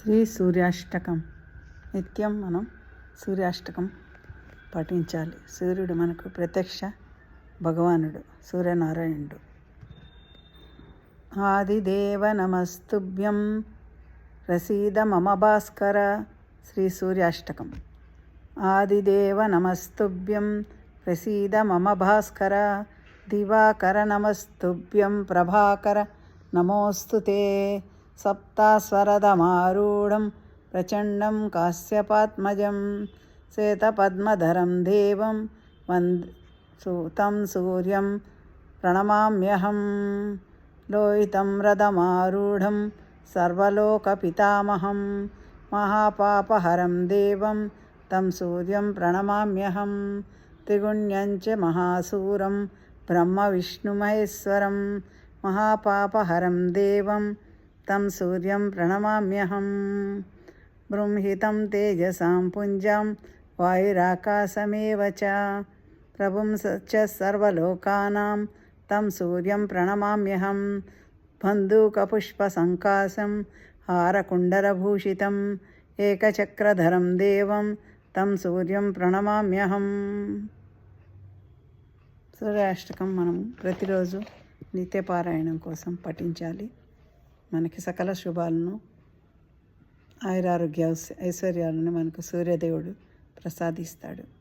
శ్రీ సూర్యాష్టకం నిత్యం మనం సూర్యాష్టకం పఠించాలి. సూర్యుడు మనకు ప్రత్యక్ష భగవానుడు, సూర్యనారాయణుడు. ఆదిదేవ నమస్తుభ్యం ప్రసీద మమ భాస్కర. శ్రీ సూర్యాష్టకం. ఆదిదేవ నమస్తుభ్యం ప్రసీద మమ భాస్కర. దివాకర నమస్తుభ్యం ప్రభాకర నమోస్తుతే. సప్తాస్వరదమారూఢం ప్రచండం కాశ్యపాత్మజం శ్వేతపద్మధరం దేవం తం సూర్యం ప్రణమామ్యహం. లోహితం రథమారూఢం సర్వలోకపితామహం మహాపాపహరం దేవం తం సూర్యం ప్రణమామ్యహం. త్రిగుణ్యం చ మహాసూరం బ్రహ్మ విష్ణుమహేశ్వరం మహాపాపహరం దేవం తం సూర్యం ప్రణమామ్యహం. బృంహితం తేజసాం పుంజాం వాయురాకాశమేవ చ ప్రభుం చ సర్వలోకానాం తం సూర్యం ప్రణమామ్యహం. బంధూకపుష్పసంకాశం హారకుండలభూషితం ఏకచక్రధరం దేవం తం సూర్యం ప్రణమామ్యహం. సూర్యాష్టకం మనం ప్రతిరోజు నిత్యపారాయణం కోసం పఠించాలి. మనకి సకల శుభాలను, ఆయురారోగ్య ఐశ్వర్యాలను మనకు సూర్యదేవుడు ప్రసాదిస్తాడు.